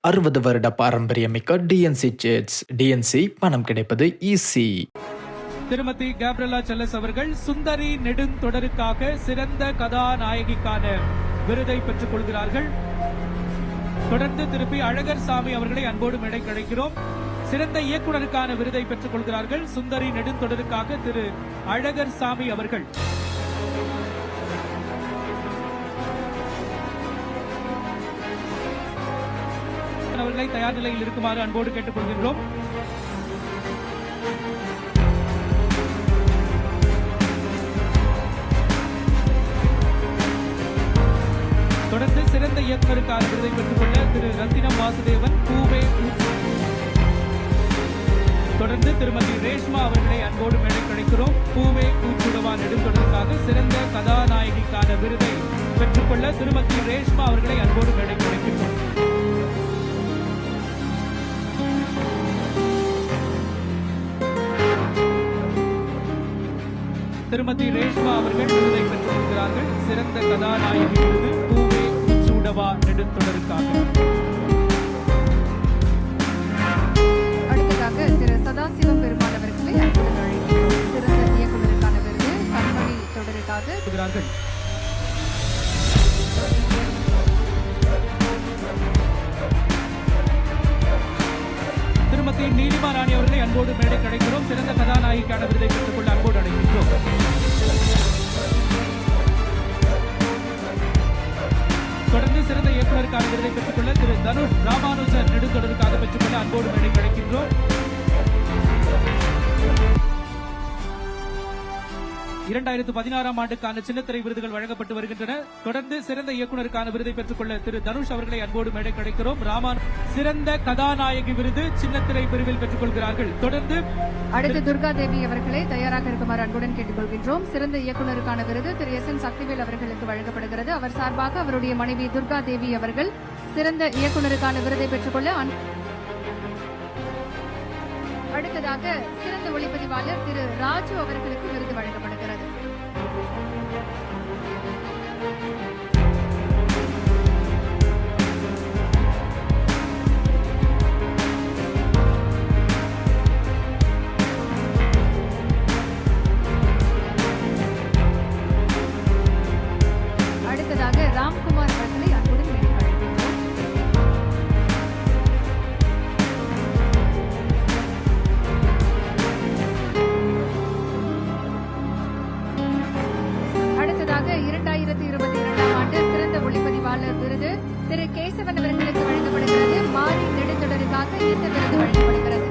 60 வருட பாரம்பரியமிக்க DNC chits. DNC பணம் கிடைப்பது ஈஸி. திருமதி கேப்ரியலா செல்லஸ் அவர்கள் சுந்தரி நெடுந்தொடருக்காக சிறந்த கதாநாயகிக்கான விருதை பெற்றுக் கொள்கிறார்கள். தொடர்ந்து திருப்பி அழகர் சாமி அவர்களை அன்போடு மேடை கிடைக்கிறோம். சிறந்த இயக்குனருக்கான விருதை பெற்றுக் கொள்கிறார்கள். சுந்தரி நெடுந்தொடருக்காக திரு அழகர் சாமி அவர்கள். அவர்களை தயார் நிலையில் இருக்குமாறு அன்போடு கேட்டுக் கொள்கின்றோம். தொடர்ந்து சிறந்த இயக்குனருக்கான விருதை பெற்றுக் கொள்ள திரு ரத்தினம் வாசுதேவன் பூவே. தொடர்ந்து திருமதி ரேஷ்மா அவர்களை அன்போடு மேடை கிடைக்கிறோம். பூவே பூச்சுடவா நெடுந்தொடருக்காக சிறந்த கதாநாயகிக்கான விருதை பெற்றுக்கொள்ள திருமதி ரேஷ்மா அவர்களை அன்போடு மேடை கிடைக்கிறோம். திருமதி ரேஷ்மா அவர்கள் விருதை பெற்றுக் கொள்கிறார்கள். சிறந்த கதாநாயகி விருது பூவே பூச்சுடவா நெடுந்தொடருக்காக. அடுத்ததாக திரு சதாசிவம் பெருமாள் அவர்களை அன்புடன் அழைக்கிறோம். சிறந்த இயக்குநருக்கான விருது கண்மணி தொடருக்காக. திருமதி நீலிமா ராணி அவர்களை அன்போடு மேடை கிடைக்கிறோம். சிறந்த கதாநாயகிக்கான விருதை பெற்றுக் கொள்ள அன்போடு அழைக்கின்றோம். தொடர்ந்து சிறந்த இயக்குநருக்கான விருதை பெற்றுக் கொள்ள திரு தனுஷ் ராமானுஜர் நெடுந்தொடருக்காக பெற்றுக் கொள்ள அன்போடு மேடை கிடைக்கின்றோம். 2016ஆம் ஆண்டுக்கான சின்னத்திரை விருதுகள் வழங்கப்பட்டு வருகின்றன. தொடர்ந்து சிறந்த இயக்குநருக்கான விருதை பெற்றுக் கொள்ள திரு தனுஷ் அவர்களை அன்போடு மேடை கிடைக்கிறோம். சிறந்த கதாநாயகி விருது சின்னத்திரை பிரிவில் பெற்றுக் கொள்கிறார்கள். தொடர்ந்து அடுத்து துர்கா தேவி அவர்களை தயாராக இருக்குமாறு அன்புடன் கேட்டுக்கொள்கின்றோம். சிறந்த இயக்குநருக்கான விருது திரு எஸ்.என். சக்திவேல் அவர்களுக்கு வழங்கப்படுகிறது. அவர் சார்பாக அவருடைய மனைவி துர்கா தேவி அவர்கள் சிறந்த இயக்குநருக்கான விருதை பெற்றுக் கொள்ள. அடுத்ததாக சிறந்த ஒளிப்பதிவாளர் திரு ராஜு அவர்களுக்கு விருது வழங்கப்படுகிறது. அடுத்ததாக ராம்குமார் அவர்களை அன்புடன் மேடை அழைக்கின்றோம். அடுத்ததாக 2022ஆம் ஆண்டு சிறந்த ஒளிப்பதிவாளர் விருது திரு கேசவன் அவர்களுக்கு வழங்கப்படுகிறது. மாரி நெடுந்தொடருக்காக இந்த விருது வழங்கப்படுகிறது.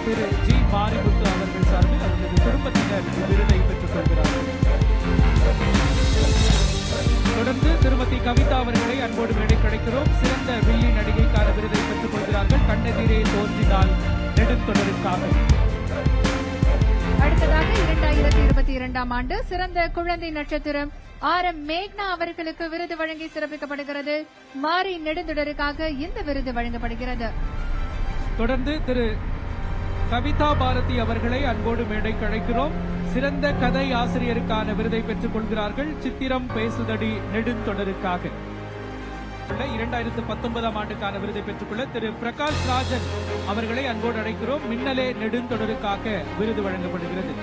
திரு ஜி மாரிமுத்து அவர்கள் சார்பில் அவர்களது குடும்பத்தினர் விருதை பெற்றுக் கொள்கிறார்கள். தொடர்ந்து திருமதி கவிதா அவர்களை அன்போடு மேடை கிடைக்கிறோம். சிறந்த வில்லி நடிகைக்கான விருதை பெற்றுக் கொள்கிறார்கள். கண்ணெதிரே தோன்றினால் நெடுந்தொடருக்காக. அடுத்ததாக 2022ஆம் ஆண்டு சிறந்த குழந்தை நட்சத்திரம் RM மேக்னா அவர்களுக்கு விருது வழங்கி சிறப்பிக்கப்படுகிறது. மாரி நெடுந்தொடருக்காக இந்த விருது வழங்கப்படுகிறது. தொடர்ந்து திரு கவிதா பாரதி அவர்களை அன்போடு மேடை கிடைக்கிறோம். சிறந்த கதை ஆசிரியருக்கான விருதை பெற்றுக் கொள்கிறார்கள். சித்திரம் பேசுதடி நெடுந்தொடருக்காக. 2019ஆம் ஆண்டுக்கான விருதை பெற்றுக்கொள்ள திரு பிரகாஷ் ராஜன் அவர்களை அன்போடு அழைக்கிறோம். மின்னலே நெடுந்தொடருக்காக விருது வழங்கப்படுகிறது.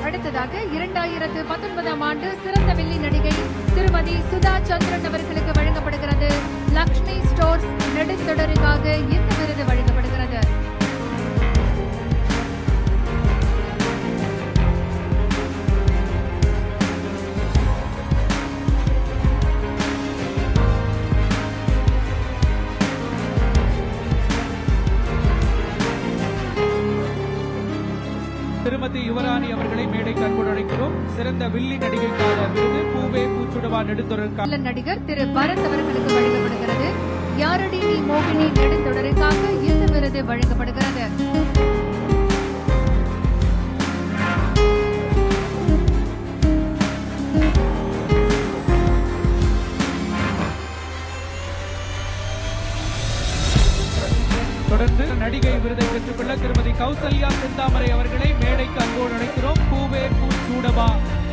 அடுத்ததாக 2019ஆம் ஆண்டு சிறந்த வில்லி நடிகை திருமதி சுதா சந்திரன் அவர்களுக்கு வழங்கப்படுகிறது. லக்ஷ்மி ஸ்டோர்ஸ் நெடுந்தொடருக்காக இந்த விருது வழங்கப்படுகிறது. திருமதி யுவராணி அவர்களை மேடைக்கு அன்போடு அழைக்கிறோம். சிறந்த வில்லி நடிகைக்கான விருது பூவே பூச்சுடவா நெடுந்தொடருக்காக நடிகர் திரு பரத் அவர்களுக்கு வழங்கப்படுகிறது. யாரடி நீ மோகினி நெடுந்தொடருக்காக இந்த விருது வழங்கப்படுகிறது. சினிமா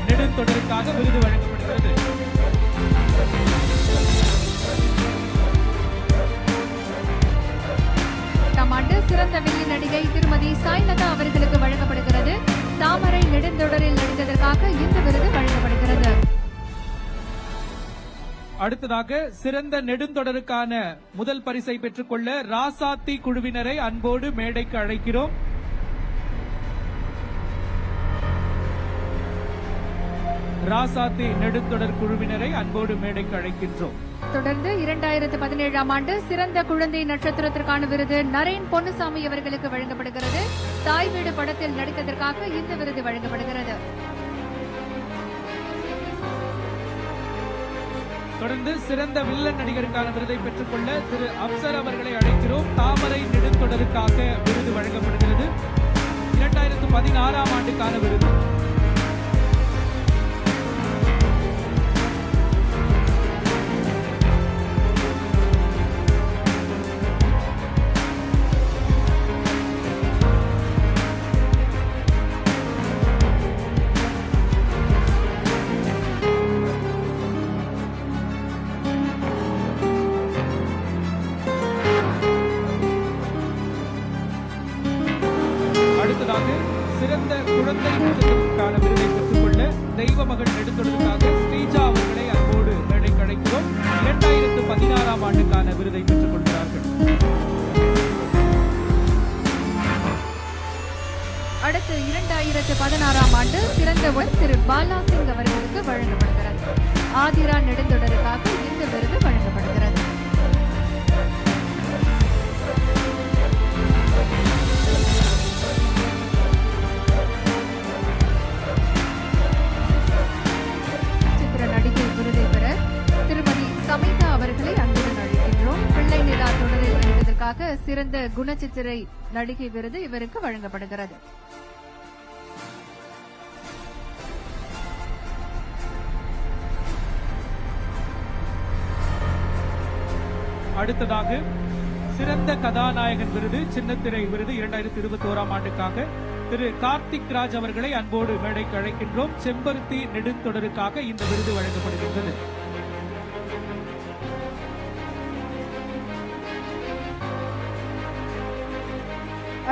நெடுந்தொடருக்காக விருது வழங்கப்படுகிறது. ஆண்டு சிறந்த வில்லி நடிகை திருமதி சாய்லதா அவர்களுக்கு வழங்கப்படுகிறது. தாமரை நெடுந்தொடரில் நடித்ததற்காக இந்த விருது வழங்கப்படுகிறது. அடுத்ததாக சிறந்த நெடுந்தொடருக்கான முதல் பரிசை பெற்றுக்கொள்ள ராசாத்தி குழுவினரை அன்போடு மேடைக்கு அழைக்கிறோம். ராசாத்தி நெடுந்தொடர் குழுவினரை அன்போடு மேடைக்கு அழைக்கின்றோம். தொடர்ந்து 2017 ஆண்டு சிறந்த குழந்தை நட்சத்திரத்திற்கான விருது நரேன் பொன்னுசாமி அவர்களுக்கு வழங்கப்படுகிறது. தாய் வீடு படத்தில் நடித்ததற்காக இந்த விருது வழங்கப்படுகிறது. தொடர்ந்து சிறந்த வில்லன் நடிகருக்கான விருதை பெற்றுக்கொள்ள திரு அப்சர் அவர்களை அழைக்கிறோம். தாமரை நெடுந்தொடருக்காக விருது வழங்கப்படுகிறது. 2016 ஆண்டுக்கான விருது. அடுத்ததாக சிறந்த குழந்தை நட்சத்திரத்திற்கான விருதை பெற்றுக்கொள்ள தெய்வ மகள் நெடுந்தொடருக்காக ஸ்ரீஜா அவர்களை அன்போடு மேடைக்கு அழைக்கிறோம். 2016 ஆண்டுக்கான விருதை பெற்றுக் கொள்கிறார்கள். அடுத்து 2016 ஆண்டு சிறந்தவர் திரு பாலா சிங் அவர்களுக்கு வழங்கப்படுகிறது. ஆதிரா நெடுந்தொடருக்காக இந்த விருது வழங்கப்படுகிறது. நடிகை விருதை பெற திருமதி சமைதா அவர்களை அன்புடன் அழைக்கின்றோம். பிள்ளை நிலா தொடரில் நடித்ததற்காக சிறந்த குணச்சித்திரை நடிகை விருது இவருக்கு வழங்கப்படுகிறது. அடுத்ததாக சிறந்த கதாநாயகன் விருது சின்னத்திரை விருது 2021 ஆண்டுக்காக திரு கார்த்திக் ராஜ் அவர்களை அன்போடு மேடைக்கு அழைக்கின்றோம். செம்பருத்தி நெடுந்தொடருக்காக இந்த விருது வழங்கப்படுகின்றது.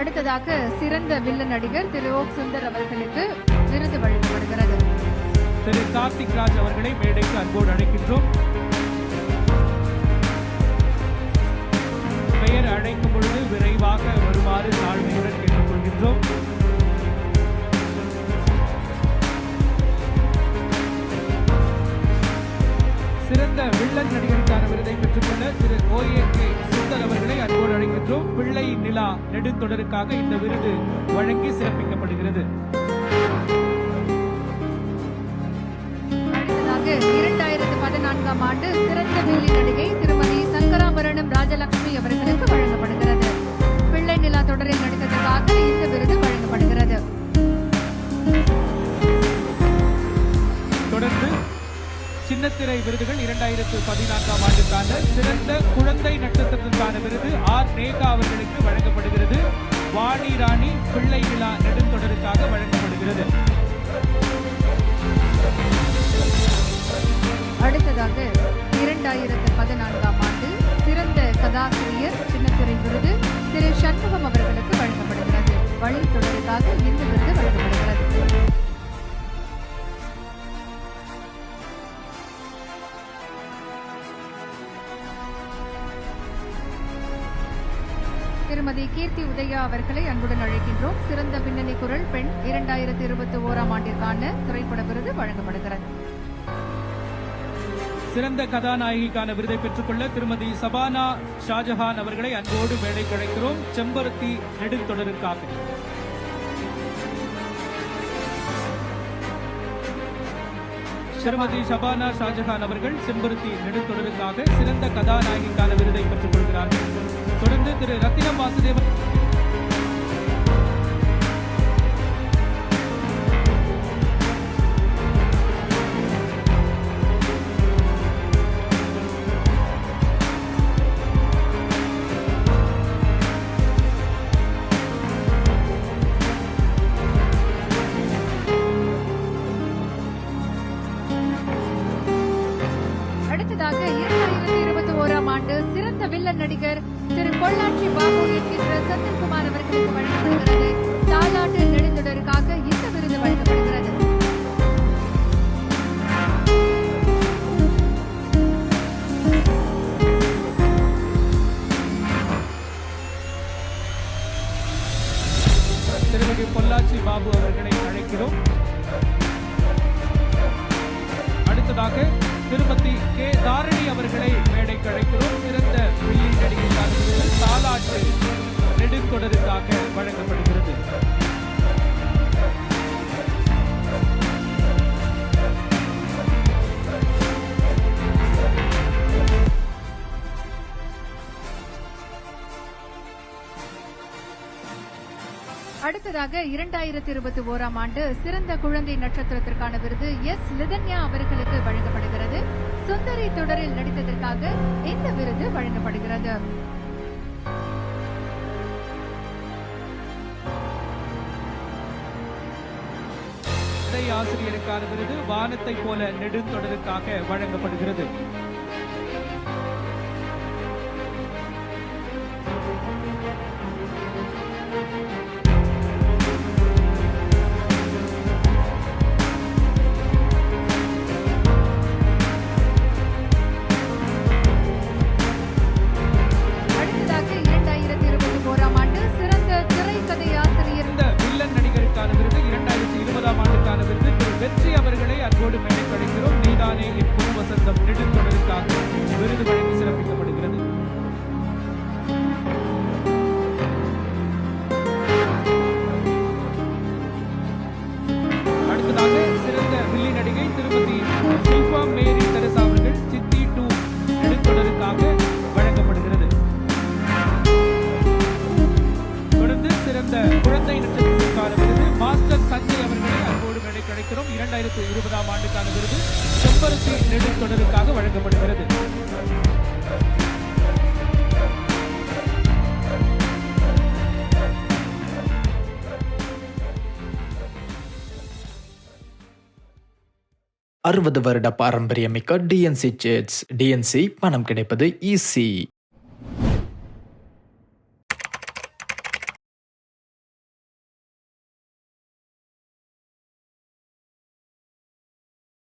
அடுத்ததாக சிறந்த வில்லன் நடிகர் திரு ஓக் சுந்தர் அவர்களுக்கு விருது வழங்கப்படுகிறது. திரு கார்த்திக் ராஜ் அவர்களை மேடைக்கு அன்போடு அழைக்கின்றோம். பெயர் அழைக்கும் பொழுது விரைவாக வருமாறு தாழ்மையுடன் கேட்டுக்கொள்கின்றோம். சிறந்த வில்லன் நடிகருக்கான விருதை பெற்றுக்கொள்ள திரு OAK சுந்தர் அவர்களை அன்போடு அழைக்கின்றோம். பிள்ளை நிலா நெடுந்தொடருக்காக இந்த விருது வழங்கி சிறப்பிக்கப்படுகிறது. அடுத்ததாக 2014 ஆண்டு சிறந்த வில்லி நடிகை திருமதி சங்கராபரணம் ராஜலட்சுமி அவர்களுக்கு வழங்கப்படுகிறது. பிள்ளை நிலா தொடரில் நடித்ததற்காக இந்த விருது வழங்கப்படுகிறது. தொடர்ந்து சின்னத்திரை விருதுகள் 2014 ஆண்டுக்கான சிறந்த குழந்தை நட்சத்திரத்திற்கான விருது ஆர் நேகா அவர்களுக்கு வழங்கப்படுகிறது. வாணி ராணி பிள்ளை நிலா நெடுந்தொடருக்காக வழங்கப்படுகிறது. அடுத்ததாக 2014 ஆண்டு சிறந்த கதாசிரியர் சின்னத்திரை விருது திரு சண்முகம் அவர்களுக்கு வழங்கப்படுகிறது. வழி தொடருக்காக இந்த விருது வழங்கப்படுகிறது. திருமதி கீர்த்தி உதயா அவர்களை அன்புடன் அழைக்கின்றோம். சிறந்த பின்னணி குரல் பெண் 2021 ஆண்டிற்கான திரைப்பட விருது வழங்கப்படுகிறது. சிறந்த கதாநாயகிக்கான விருதை பெற்றுக்கொள்ள திருமதி சபானா ஷாஜஹான் அவர்களை அன்போடு மேடைக்கு அழைக்கிறோம். செம்பருத்தி நெடுந்தொடருக்காக திருமதி சபானா ஷாஜஹான் அவர்கள் செம்பருத்தி நெடுந்தொடருக்காக சிறந்த கதாநாயகிக்கான விருதை பெற்றுக் கொள்கிறார்கள். தொடர்ந்து திரு ரத்தினம் வாசுதேவன் வில்லன் நடிகர் திரு பொள்ளாச்சி பாபு என்கின்ற செந்தில்குமார் அவர்களுக்கு வழங்கப்படுகிறது. தாலாட்டு நெடுந்தொடருக்காக இந்த விருது வழங்கப்படுகிறது. திருமதி பொள்ளாச்சி பாபு அவர்களை அழைக்கிறோம். அடுத்ததாக திருமதி கே தாரணி அவர்களை மேடைக்கு அழைக்கிறோம். சிறந்த வில்லி நடிகைக்கான விருது தாலாட்டு நெடுந்தொடருக்காக வழங்கப்படுகிறது. அடுத்ததாக 2021 ஆண்டு சிறந்த குழந்தை நட்சத்திரத்திற்கான விருது எஸ் லிதன்யா அவர்களுக்கு வழங்கப்படுகிறது. சுந்தரி தொடரில் நடித்ததற்காக இந்த விருது வழங்கப்படுகிறது. கதை ஆசிரியருக்கான விருது வானத்தை போல நெடுந்தொடருக்காக வழங்கப்படுகிறது. அடுத்ததாக 2021 ஆண்டு சிறந்த திரைக்கதை ஆசிரியர் இந்த வில்லன் நடிகருக்கான விருது 2020 ஆண்டுக்கான விருது திரு வெற்றி அவர்களை அன்போடு மேடைக்கு அழைக்கிறோம். நீதானே என் புது வசந்தம் நெடுந்தொடருக்காக விருது வழங்கி சிறப்பிக்கப்படுகிறது. அடுத்ததாக சிறந்த வில்லி நடிகை திருமதி ஷில்பா மேரி தெரசா அவர்கள் சித்தி 2 நெடுந்தொடருக்காக வழங்கப்படுகிறது. தொடர்ந்து சிறந்த குழந்தை நட்சத்திரத்திற்கான விருது மாஸ்டர் சஞ்சய் அவர்களை அன்போடு மேடைக்கு அழைக்கிறோம். 2020 ஆண்டுக்கான விருது செம்பருத்தி நெடுந்தொடருக்காக வழங்கப்படுகிறது. அறுபது வருட பாரம்பரியமிக்க டிஎன்சி சிட்ஸ். டிஎன்சி பணம் கிடைப்பது ஈஸி.